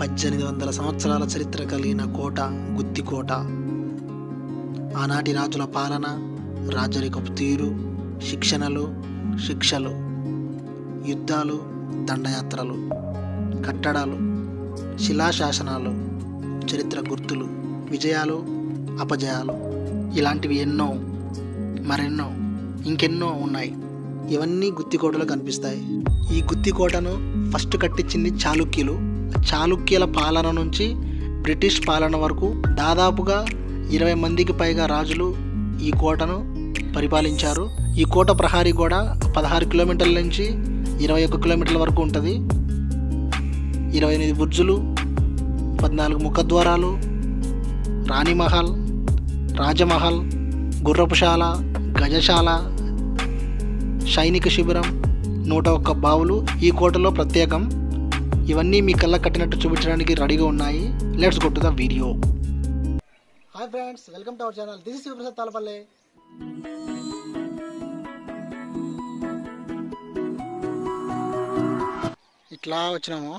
1800 సంవత్సరాల చరిత్ర కలిగిన కోట గుత్తికోట. ఆనాటి రాజుల పాలన, రాజరికపు తీరు, శిక్షలు, యుద్ధాలు, దండయాత్రలు, కట్టడాలు, శిలాశాసనాలు, చరిత్ర గుర్తులు, విజయాలు, అపజయాలు, ఇలాంటివి ఎన్నో మరెన్నో ఇంకెన్నో ఉన్నాయి. ఇవన్నీ గుత్తికోటలో కనిపిస్తాయి. ఈ గుత్తికోటను ఫస్ట్ కట్టించింది చాళుక్యులు. చాళుక్యుల పాలన నుంచి బ్రిటిష్ పాలన వరకు దాదాపుగా 20 మందికి పైగా రాజులు ఈ కోటను పరిపాలించారు. ఈ కోట ప్రహారీ గోడ 16 కిలోమీటర్ల నుంచి 21 కిలోమీటర్ల వరకు ఉంటుంది. 28 బుర్జులు, 14 ముఖద్వారాలు, రాణిమహల్, రాజమహల్, గుర్రపుశాల, గజశాల, సైనిక శిబిరం, 101 బావులు ఈ కోటలో ప్రత్యేకం. ఇవన్నీ మీ కళ్ళ కట్టినట్టు చూపించడానికి రెడీగా ఉన్నాయి. Let's go to the video. Hi friends, welcome to our channel. This is Shivaprasad Talapalli. ఇట్లా వచ్చినాము.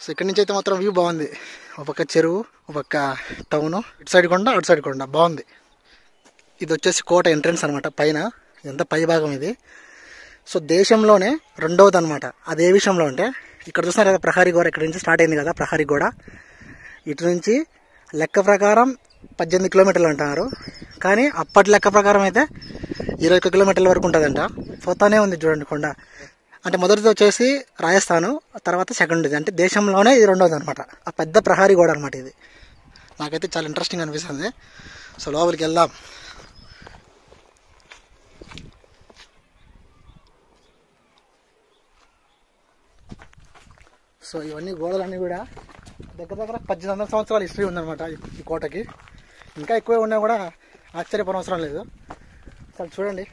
సో ఇక్కడి నుంచి అయితే మాత్రం వ్యూ బాగుంది. ఒక పక్క చెరువు, ఒక పక్క టౌన్, ఇటు సైడ్ కొండ, అటు సైడ్ కొండ, బాగుంది. ఇది వచ్చేసి కోట ఎంట్రన్స్ అనమాట. పైన ఎంత పై భాగం ఇది. సో దేశంలోనే రెండవది అనమాట. అది ఏ విషయంలో అంటే, ఇక్కడ చూస్తున్నారు కదా ప్రహారీ గోడ, ఇక్కడ నుంచి స్టార్ట్ అయింది కదా ప్రహారీ గోడ. ఇటు నుంచి లెక్క ప్రకారం 18 కిలోమీటర్లు అంటున్నారు, కానీ అప్పటి లెక్క ప్రకారం అయితే 21 కిలోమీటర్ల వరకు ఉంటుందంట. పోతానే ఉంది చూడండి కొండ. అంటే మొదటిది వచ్చేసి రాజస్థాను, తర్వాత సెకండ్ది, అంటే దేశంలోనే ఇది రెండవది అనమాట. ఆ పెద్ద ప్రహారీ గోడ అనమాట ఇది. నాకైతే చాలా ఇంట్రెస్టింగ్ అనిపిస్తుంది. సో లోపలికి వెళ్దాం. సో ఇవన్నీ గోడలన్నీ కూడా దగ్గర 1800 సంవత్సరాల హిస్టరీ ఉందన్నమాట ఈ కోటకి. ఇంకా ఎక్కువే ఉన్నా కూడా ఆశ్చర్యపోనవసరం లేదు. అసలు చూడండి,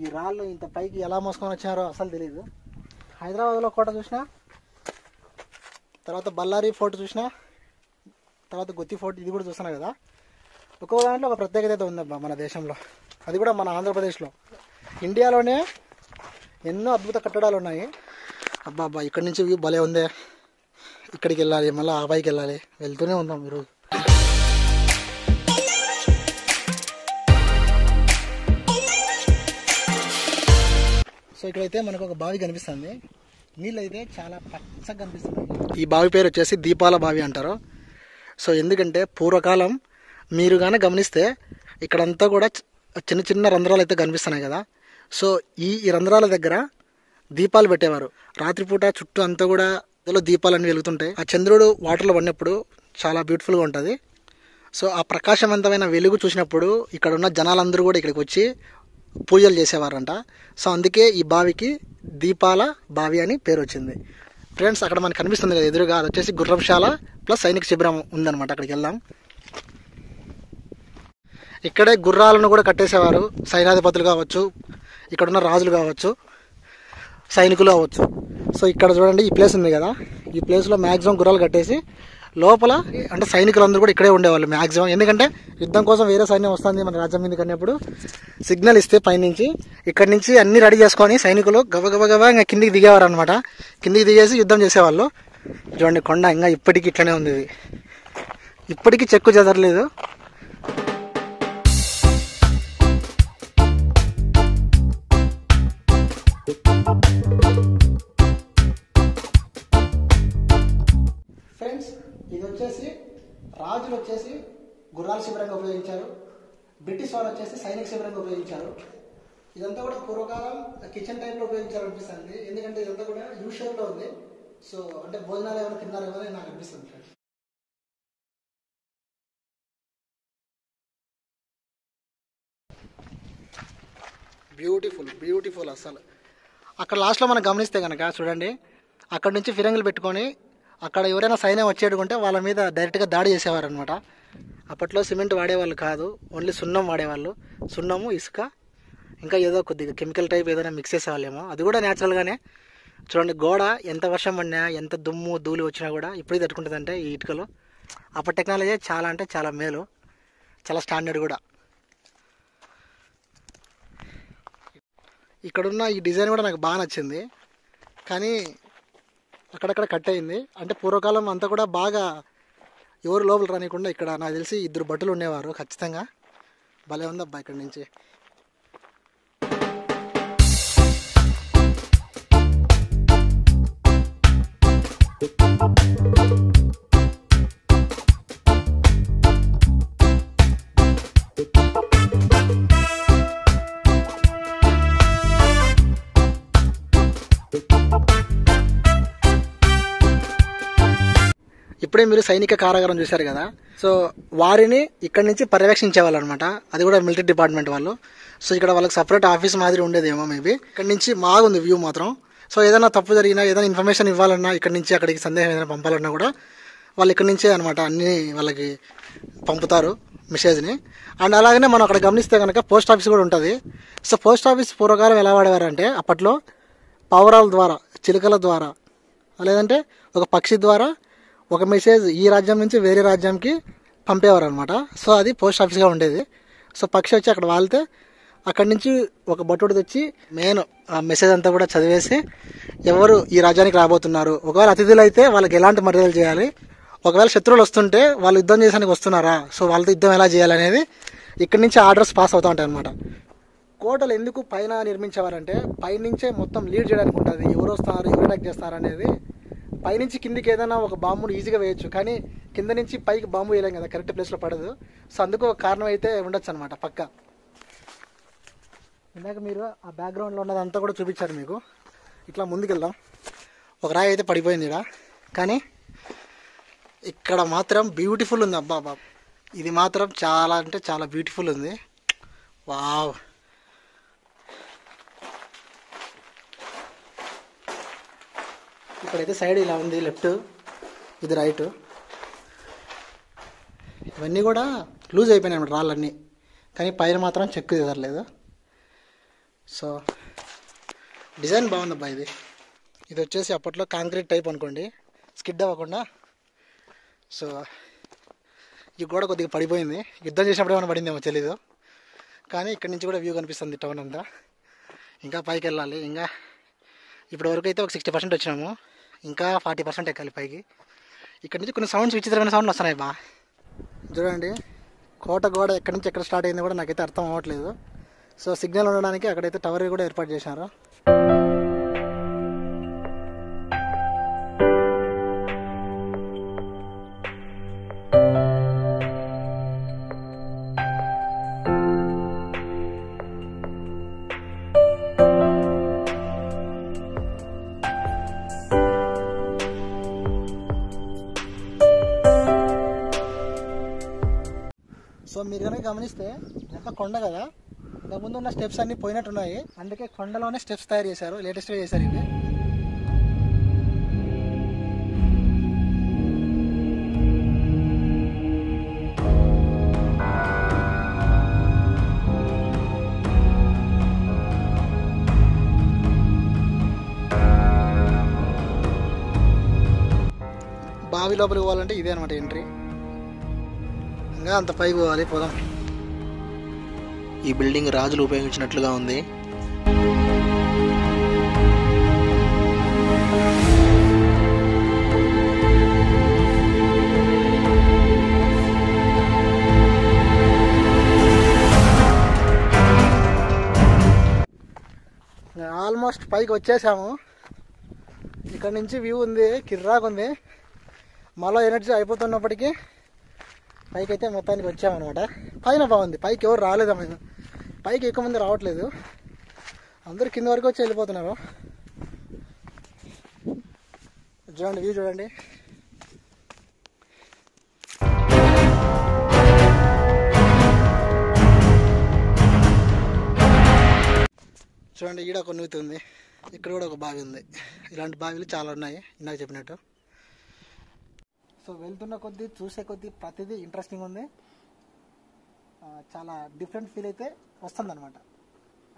ఈ రాళ్ళు ఇంత పైకి ఎలా మోసుకొని వచ్చారో అసలు తెలియదు. హైదరాబాద్లో కోట చూసినా, తర్వాత బళ్ళారి ఫోర్ట్ చూసినా, తర్వాత గుత్తి ఫోర్ట్ ఇది కూడా చూస్తున్నా కదా. ఒక్కొక్క దాంట్లో ఒక ప్రత్యేకత అయితే ఉందబ్బా మన దేశంలో. అది కూడా మన ఆంధ్రప్రదేశ్లో. ఇండియాలోనే ఎన్నో అద్భుత కట్టడాలు ఉన్నాయి. అబ్బా ఇక్కడి నుంచి వ్యూ భలే ఉందే. ఇక్కడికి వెళ్ళాలి, మళ్ళీ ఆ పైకి వెళ్ళాలి, వెళ్తూనే ఉందాం ఈరోజు. సో ఇక్కడైతే మనకు ఒక బావి కనిపిస్తుంది. నీళ్ళు అయితే చాలా పచ్చగా కనిపిస్తున్నాయి. ఈ బావి పేరు వచ్చేసి దీపాల బావి అంటారు. సో ఎందుకంటే పూర్వకాలం మీరు కానీ గమనిస్తే ఇక్కడంతా కూడా చిన్న చిన్న రంధ్రాలు అయితే కనిపిస్తున్నాయి కదా. సో ఈ రంధ్రాల దగ్గర దీపాలు పెట్టేవారు. రాత్రిపూట చుట్టూ అంతా కూడా అందులో దీపాలన్నీ వెలుగుతుంటాయి. ఆ చంద్రుడు వాటర్లో పడినప్పుడు చాలా బ్యూటిఫుల్గా ఉంటుంది. సో ఆ ప్రకాశవంతమైన వెలుగు చూసినప్పుడు ఇక్కడ ఉన్న జనాలందరూ కూడా ఇక్కడికి వచ్చి పూజలు చేసేవారంట. సో అందుకే ఈ బావికి దీపాల బావి అని పేరు వచ్చింది. ఫ్రెండ్స్, అక్కడ మనకు కనిపిస్తుంది కదా ఎదురుగా, అది వచ్చేసి గుర్రపుశాల ప్లస్ సైనిక శిబిరం ఉందన్నమాట. అక్కడికి వెళ్దాం. ఇక్కడే గుర్రాలను కూడా కట్టేసేవారు. సైన్యాధిపతులు కావచ్చు, ఇక్కడున్న రాజులు కావచ్చు, సైనికులు అవ్వచ్చు. సో ఇక్కడ చూడండి, ఈ ప్లేస్ ఉంది కదా, ఈ ప్లేస్లో మ్యాక్సిమం గుర్రాలు కట్టేసి లోపల అంటే సైనికులందరూ కూడా ఇక్కడే ఉండేవాళ్ళు మ్యాక్సిమం. ఎందుకంటే యుద్ధం కోసం వేరే సైన్యం వస్తుంది మన రాజ్యం మీదకి అన్నప్పుడు సిగ్నల్ ఇస్తే పైనుంచి ఇక్కడి నుంచి అన్ని రెడీ చేసుకొని సైనికులు గబగబా ఇంకా కిందికి దిగేవారు అనమాట. కిందికి దిగేసి యుద్ధం చేసేవాళ్ళు. చూడండి కొండ ఇంకా ఇప్పటికీ ఇట్లనే ఉంది. ఇది ఇప్పటికీ చెక్కు చెదరలేదు. ఫ్రెండ్స్, ఇది వచ్చేసి రాజులు వచ్చేసి గుర్రాల శిబిరంగా ఉపయోగించారు, బ్రిటిష్ వాళ్ళు వచ్చేసి సైనిక శిబిరంగా ఉపయోగించారు. ఇదంతా కూడా పూర్వకాలం కిచెన్ టైప్లో ఉపయోగించారు అనిపిస్తుంది. ఎందుకంటే ఇదంతా కూడా యూ షేప్లో ఉంది. సో అంటే భోజనాలు ఏమైనా తిన్నారేమో అని నాకు అనిపిస్తుంది. ఫ్రెండ్స్, బ్యూటిఫుల్ అసలు. అక్కడ లాస్ట్లో మనం గమనిస్తే కనుక చూడండి, అక్కడ నుంచి ఫిరంగులు పెట్టుకొని అక్కడ ఎవరైనా సైన్యం వచ్చేటుకుంటే వాళ్ళ మీద డైరెక్ట్గా దాడి చేసేవారు అనమాట. అప్పట్లో సిమెంట్ వాడేవాళ్ళు కాదు, ఓన్లీ సున్నం వాడేవాళ్ళు. సున్నము, ఇసుక, ఇంకా ఏదో కొద్దిగా కెమికల్ టైప్ ఏదైనా మిక్స్ చేసేవాళ్ళేమో. అది కూడా న్యాచురల్గానే. చూడండి గోడ ఎంత వర్షం పడినా, ఎంత దుమ్ము ధూళి వచ్చినా కూడా ఇప్పుడు తట్టుకుంటుందంటే ఈ ఇటుకలు. అప్పటి టెక్నాలజీ చాలా అంటే చాలా మేలు, చాలా స్టాండర్డ్ కూడా. ఇక్కడున్న ఈ డిజైన్ కూడా నాకు బాగా నచ్చింది. కానీ అక్కడక్కడ కట్ అయింది. అంటే పూర్వకాలం అంతా కూడా బాగా ఎవరు లోపల రానికుండా ఇక్కడ నాకు తెలిసి 2 భటులు ఉండేవారు ఖచ్చితంగా. భలే ఉందబ్బా ఇక్కడ నుంచి. ఇప్పుడే మీరు సైనిక కారాగారం చూశారు కదా. సో వారిని ఇక్కడ నుంచి పర్యవేక్షించేవాళ్ళు అనమాట. అది కూడా మిలిటరీ డిపార్ట్మెంట్ వాళ్ళు. సో ఇక్కడ వాళ్ళకి సపరేట్ ఆఫీస్ మాదిరి ఉండేదేమో మేబీ. ఇక్కడ నుంచి బాగుంది వ్యూ మాత్రం. సో ఏదైనా తప్పు జరిగినా, ఏదైనా ఇన్ఫర్మేషన్ ఇవ్వాలన్నా, ఇక్కడ నుంచి అక్కడికి సందేహం ఏదైనా పంపాలన్నా కూడా వాళ్ళు ఇక్కడ నుంచే అనమాట అన్నీ వాళ్ళకి పంపుతారు మెసేజ్ని. అండ్ అలాగనే మనం అక్కడ గమనిస్తే కనుక పోస్ట్ ఆఫీస్ కూడా ఉంటుంది. సో పోస్ట్ ఆఫీస్ పూర్వకాలం ఎలా వాడేవారంటే అప్పట్లో పావురాల ద్వారా, చిలుకల ద్వారా, లేదంటే ఒక పక్షి ద్వారా ఒక మెసేజ్ ఈ రాజ్యం నుంచి వేరే రాజ్యంకి పంపేవారు అనమాట. సో అది పోస్ట్ ఆఫీస్గా ఉండేది. సో పక్షి వచ్చి అక్కడ వాళ్తే అక్కడి నుంచి ఒక భటుడు తెచ్చి మెయిన్ ఆ మెసేజ్ అంతా కూడా చదివేసి ఎవరు ఈ రాజ్యానికి రాబోతున్నారు, ఒకవేళ అతిథులు అయితే వాళ్ళకి ఎలాంటి మర్యాదలు చేయాలి, ఒకవేళ శత్రువులు వస్తుంటే వాళ్ళు యుద్ధం చేయడానికి వస్తున్నారా, సో వాళ్ళతో యుద్ధం ఎలా చేయాలనేది ఇక్కడి నుంచి ఆర్డర్స్ పాస్ అవుతూ ఉంటాయి అనమాట. కోటలు ఎందుకు పైన నిర్మించేవారంటే పైనుంచే మొత్తం లీడ్ చేయడానికి ఉంటుంది. ఎవరు వస్తారు, ఎవరు అటాక్ చేస్తారు అనేది. పైనుంచి కిందికి ఏదైనా ఒక బాంబును ఈజీగా వేయచ్చు, కానీ కింద నుంచి పైకి బాంబు వేయలేం కదా, కరెక్ట్ ప్లేస్లో పడదు. సో అందుకు ఒక కారణం అయితే ఉండొచ్చు అనమాట పక్క. ఇందాక మీరు ఆ బ్యాక్గ్రౌండ్లో ఉన్నదంతా కూడా చూపించారు మీకు. ఇట్లా ముందుకెళ్దాం. ఒక రాయి అయితే పడిపోయింది ఇక్కడ, కానీ ఇక్కడ మాత్రం బ్యూటిఫుల్ ఉంది. అబ్బా బాబా, ఇది మాత్రం చాలా అంటే చాలా బ్యూటిఫుల్ ఉంది. వావ్. ఇక్కడైతే సైడ్ ఇలా ఉంది, లెఫ్ట్, ఇది రైట్. ఇవన్నీ కూడా లూజ్ అయిపోయినాయి అన్నమాట రాళ్ళన్నీ, కానీ పైన మాత్రం చెక్కు ఎదరలేదు. సో డిజైన్ బాగుందబ్బా ఇది. ఇది వచ్చేసి అప్పట్లో కాంక్రీట్ టైప్ అనుకోండి, స్కిడ్ అవ్వకుండా. సో ఈ గోడ కొద్దిగా పడిపోయింది, యుద్ధం చేసినప్పుడు ఏమైనా పడిందేమో తెలీదు. కానీ ఇక్కడి నుంచి కూడా వ్యూ కనిపిస్తుంది టౌన్ అంతా. ఇంకా పైకి వెళ్ళాలి. ఇంకా ఇప్పటి వరకు అయితే ఒక 60% వచ్చినాము, ఇంకా 40% ఎక్కాలి పైకి. ఇక్కడ నుంచి కొన్ని సౌండ్స్, విచిత్రమైన సౌండ్లు వస్తున్నాయి బా. చూడండి, కోట గోడ ఎక్కడి నుంచి ఎక్కడ స్టార్ట్ అయిందో కూడా నాకైతే అర్థం అవ్వట్లేదు. సో సిగ్నల్ ఉండడానికి అక్కడైతే టవర్ కూడా ఏర్పాటు చేశారు. సో మీరు కనుక గమనిస్తే ఎంత కొండ కదా, ఇంతకుముందు ఉన్న స్టెప్స్ అన్నీ పోయినట్టున్నాయి. అందుకే కొండలోనే స్టెప్స్ తయారు చేశారు, లేటెస్ట్గా చేశారు ఇవి. బావి లోపలికి పోవాలంటే ఇదే అనమాట ఎంట్రీ. ఇంకా అంత పైకి పోవాలి, పోదాం. ఈ బిల్డింగ్ రాజులు ఉపయోగించినట్లుగా ఉంది. ఆల్మోస్ట్ పైకి వచ్చేసాము. ఇక్కడ నుంచి వ్యూ ఉంది, కిర్రాకుంది. మాలో ఎనర్జీ అయిపోతున్నప్పటికీ పైకి అయితే మొత్తానికి వచ్చామన్నమాట. పైన బాగుంది, పైకి ఎవరు రాలేదమ్మా. పైకి ఎక్కువ మంది రావట్లేదు, అందరూ కింద వరకు వచ్చి వెళ్ళిపోతున్నారు. చూడండి వ్యూ చూడండి. చూడండి, ఈడ ఒక నూతి ఉంది, ఇక్కడ కూడా ఒక బావి ఉంది. ఇలాంటి బావిలు చాలా ఉన్నాయి ఇందాక చెప్పినట్టు. సో వెళ్తున్న కొద్దీ, చూసే కొద్దీ ప్రతిదీ ఇంట్రెస్టింగ్ ఉంది. చాలా డిఫరెంట్ ఫీల్ అయితే వస్తుంది అనమాట.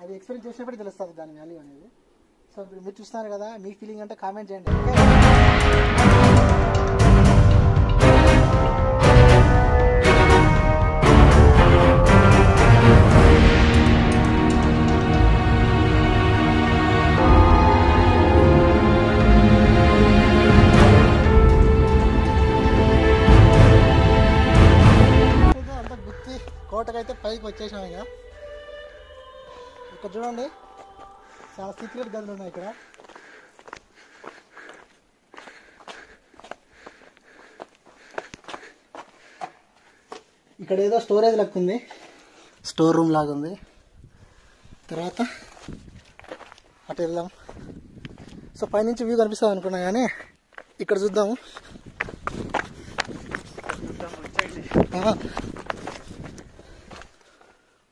అది ఎక్స్పీరియన్స్ చేసినప్పుడు తెలుస్తుంది దాని వాల్యూ అనేది. సో ఇప్పుడు మీరు చూస్తున్నారు కదా, మీ ఫీలింగ్ అంటే కామెంట్ చేయండి. పైకి వచ్చేసాం ఇక. ఇక్కడ చూడండి చాలా సీక్రెట్ గదులు ఉన్నాయి ఇక్కడ. ఇక్కడ ఏదో స్టోరేజ్ లాగా ఉంది, స్టోర్ రూమ్ లాగా ఉంది. తర్వాత అటు వెళ్దాం. సో పైనుంచి వ్యూ కనిపిస్తుంది అనుకున్నా కానీ ఇక్కడ చూద్దాము.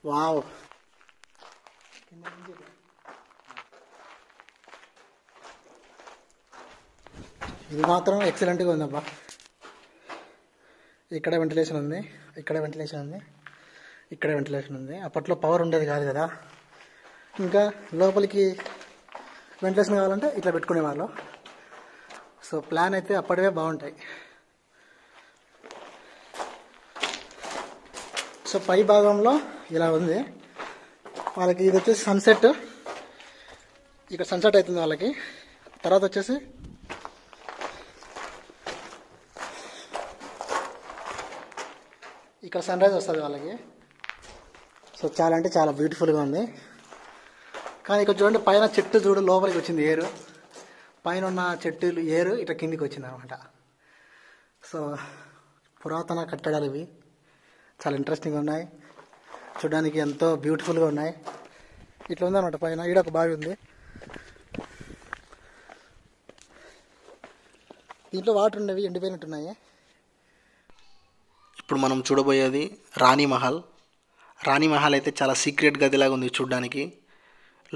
వావ్, ఇది మాత్రం ఎక్సలెంట్గా ఉందబ్బా. ఇక్కడ వెంటిలేషన్ ఉంది, ఇక్కడ వెంటిలేషన్ ఉంది, ఇక్కడ వెంటిలేషన్ ఉంది. అప్పట్లో పవర్ ఉండేది కాదు కదా, ఇంకా లోపలికి వెంటిలేషన్ కావాలంటే ఇట్లా పెట్టుకునేవాళ్ళు. సో ప్లాన్ అయితే అప్పటివే బాగుంటాయి. సో పై భాగంలో ఇలా ఉంది వాళ్ళకి. ఇది వచ్చేసి సన్సెట్, ఇక్కడ సన్సెట్ అవుతుంది వాళ్ళకి. తర్వాత వచ్చేసి ఇక్కడ సన్ రైజ్ వస్తుంది వాళ్ళకి. సో చాలా అంటే చాలా బ్యూటిఫుల్గా ఉంది. కానీ ఇక్కడ చూడండి పైన చెట్టు చూడు లోపలికి వచ్చింది ఏరు, పైన ఉన్న చెట్టులు ఏరు ఇట్లా కిందికి వచ్చింది అనమాట. సో పురాతన కట్టడాలు ఇవి, చాలా ఇంట్రెస్టింగ్గా ఉన్నాయి, చూడడానికి ఎంతో బ్యూటిఫుల్గా ఉన్నాయి. ఇట్లా ఉందన్నమాట పైన. ఈడ ఒక బావి ఉంది, దీంట్లో వాటర్ ఉండేవి ఎండిపోయినట్టున్నాయి. ఇప్పుడు మనం చూడబోయేది రాణి మహల్. రాణి మహల్ అయితే చాలా సీక్రెట్ గదిలాగా ఉంది చూడ్డానికి.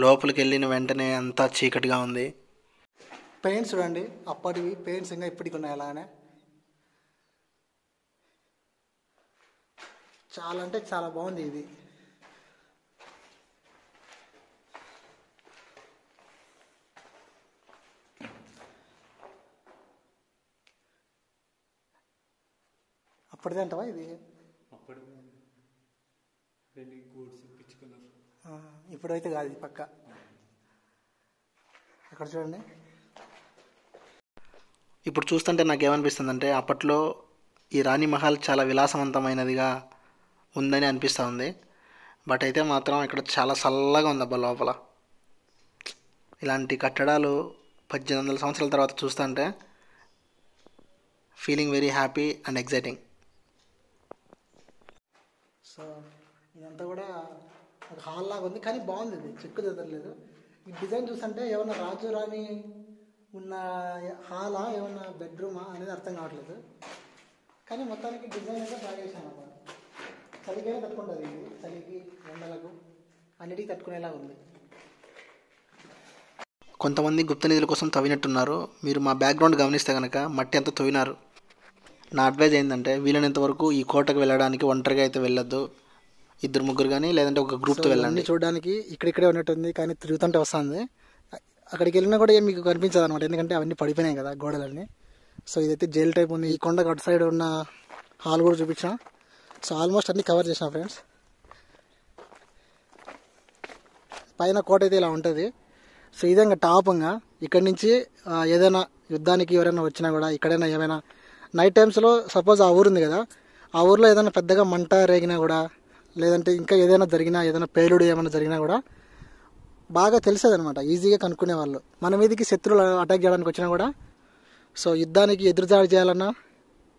లోపలికి వెళ్ళిన వెంటనే అంతా చీకటిగా ఉంది. పెయింట్స్ చూడండి, అప్పటివి పెయింట్స్ ఇంకా ఇప్పటికి ఉన్నాయి అలానే. చాలా అంటే చాలా బాగుంది ఇది. అప్పటిదే అంటవా ఇది? ఇప్పుడైతే కాదు ఇది పక్క. అక్కడ చూడండి. ఇప్పుడు చూస్తుంటే నాకు ఏమనిపిస్తుందంటే అప్పట్లో ఈ రాణి మహల్ చాలా విలాసవంతమైనదిగా ఉందని అనిపిస్తూ ఉంది. బట్ అయితే మాత్రం ఇక్కడ చాలా చల్లగా ఉంది అబ్బా లోపల. ఇలాంటి కట్టడాలు 1800 సంవత్సరాల తర్వాత చూస్తుంటే feeling very happy and exciting. So ఇదంతా కూడా ఒక హాల్ లాగా ఉంది, కానీ బాగుంది. ఇది చెక్కు చెదరలేదు. ఈ డిజైన్ చూస్తుంటే ఏమన్నా రాజు రాణి ఉన్న హాలా ఏమన్నా బెడ్రూమా అనేది అర్థం కావట్లేదు. కానీ మొత్తానికి డిజైన్ అయితే బాగా చేశాను అన్నమాట. చలికైనా తట్టుకుంటుంది ఇది, చలికి ఎండలకు అన్నిటికీ తట్టుకునేలా ఉంది. కొంతమంది గుప్త నిధుల కోసం తవ్వినట్టున్నారు. మీరు మా బ్యాక్గ్రౌండ్ గమనిస్తే కనుక మట్టి అంతా తవ్వినారు. నా అడ్వైజ్ ఏంటంటే వీలైనంత వరకు ఈ కోటకు వెళ్ళడానికి ఒంటరిగా అయితే వెళ్ళొద్దు, 2-3 కానీ లేదంటే ఒక గ్రూప్తో వెళ్ళండి. చూడడానికి ఇక్కడిక్కడే ఉన్నట్టుంది, కానీ తిరుగుతుంటే వస్తుంది. అక్కడికి వెళ్ళినా కూడా ఏం మీకు కనిపించదు అనమాట, ఎందుకంటే అవన్నీ పడిపోయినాయి కదా గోడలన్నీ. సో ఇదైతే జైల్ టైప్ ఉంది. ఈ కొండకు అటు సైడ్ ఉన్న హాల్ కూడా చూపించా. సో ఆల్మోస్ట్ అన్నీ కవర్ చేసిన ఫ్రెండ్స్. పైన కోట అయితే ఇలా ఉంటుంది. సో ఇదే ఇంకా టాప్గా ఇక్కడి నుంచి ఏదైనా యుద్ధానికి ఎవరైనా వచ్చినా కూడా, ఇక్కడైనా ఏమైనా నైట్ టైమ్స్లో సపోజ్ ఆ ఊరు ఉంది కదా, ఆ ఊర్లో ఏదైనా పెద్దగా మంట రేగినా కూడా, లేదంటే ఇంకా ఏదైనా జరిగినా, ఏదైనా పేలుడు ఏమైనా జరిగినా కూడా బాగా తెలిసేది అనమాట, ఈజీగా కనుక్కునేవాళ్ళు. మన మీదకి శత్రువులు అటాక్ చేయడానికి వచ్చినా కూడా, సో యుద్ధానికి ఎదురుదాడి చేయాలన్నా,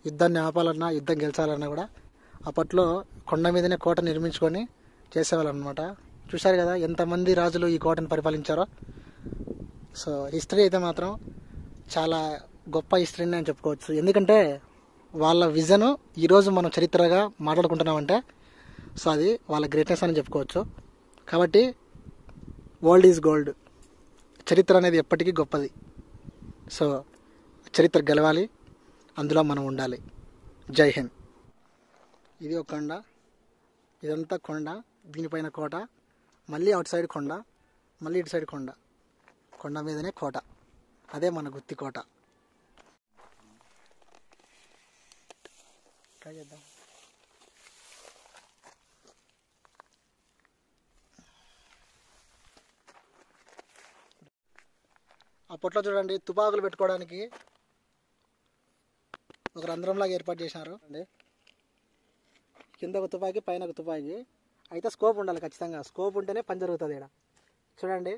యుద్ధాన్ని ఆపాలన్నా, యుద్ధం గెలిచాలన్నా కూడా అప్పట్లో కొండ మీదనే కోట నిర్మించుకొని చేసేవాళ్ళు అనమాట. చూశారు కదా ఎంతమంది రాజులు ఈ కోటను పరిపాలించారో. సో హిస్టరీ అయితే మాత్రం చాలా గొప్ప హిస్టరీని అని చెప్పుకోవచ్చు. ఎందుకంటే వాళ్ళ విజన్ ఈరోజు మనం చరిత్రగా మాట్లాడుకుంటున్నామంటే సో అది వాళ్ళ గ్రేట్నెస్ అని చెప్పుకోవచ్చు. కాబట్టి ఓల్డ్ ఈజ్ గోల్డ్, చరిత్ర అనేది ఎప్పటికీ గొప్పది. సో చరిత్ర గెలవాలి, అందులో మనం ఉండాలి. జై హింద్. ఇది ఒక కొండ, ఇదంతా కొండ, దీనిపైన కోట, మళ్ళీ అవుట్ సైడ్ కొండ, మళ్ళీ ఇటు సైడ్ కొండ, కొండ మీదనే కోట. అదే మన గుత్తి కోట. ట్రై చేద్దాం. అప్పట్లో చూడండి తుపాకులు పెట్టుకోవడానికి ఒక రంధ్రంలాగా ఏర్పాటు చేశారు అండి. కింద ఒక తుపాకీ, పైన ఒక తుపాకీ. అయితే స్కోప్ ఉండాలి ఖచ్చితంగా. స్కోప్ ఉంటేనే పని జరుగుతుంది. ఇక్కడ చూడండి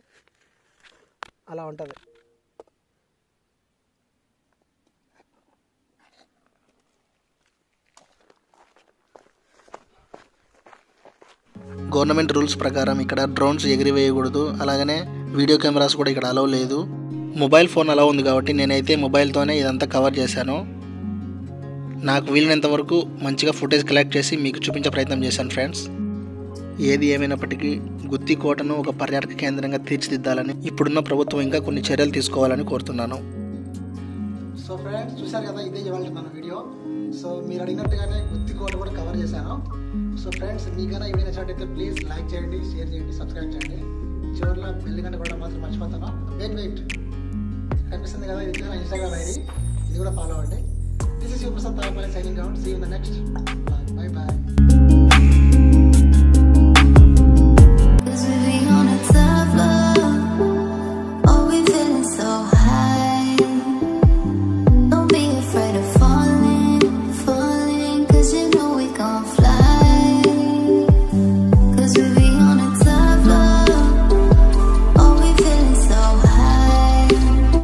అలా ఉంటుంది. గవర్నమెంట్ రూల్స్ ప్రకారం ఇక్కడ డ్రోన్స్ ఎగిరివేయకూడదు. అలాగనే వీడియో కెమెరాస్ కూడా ఇక్కడ అలౌ లేదు. మొబైల్ ఫోన్ అలౌ ఉంది కాబట్టి నేనైతే మొబైల్తోనే ఇదంతా కవర్ చేశాను. నాకు వీలైనంత వరకు మంచిగా ఫుటేజ్ కలెక్ట్ చేసి మీకు చూపించే ప్రయత్నం చేశాను ఫ్రెండ్స్. ఏది ఏమైనప్పటికీ గుత్తి కోటను ఒక పర్యాటక కేంద్రంగా తీర్చిదిద్దాలని ఇప్పుడున్న ప్రభుత్వం ఇంకా కొన్ని చర్యలు తీసుకోవాలని కోరుతున్నాను. సో ఫ్రెండ్స్ చూసారు కదా, ఇదే ఇవాళ మన వీడియో. సో మీరు అడిగినట్టుగానే గుత్తి కోట కూడా కవర్ చేశాను. సో ఫ్రెండ్స్ మీకైనా ఈ వీడియో నచ్చినట్టయితే ప్లీజ్ లైక్ చేయండి, షేర్ చేయండి, సబ్స్క్రైబ్ చేయండి. చివరిలో బెల్ గంట కూడా మాత్రం మర్చిపోతాను. వెయిట్ కనిపిస్తుంది కదా, ఇది నా ఇన్స్టాగ్రామ్ ఐడి, ఇది కూడా ఫాలో అవ్వండి. This is your Prasad Tavapalli signing out. See you in the next. Bye by.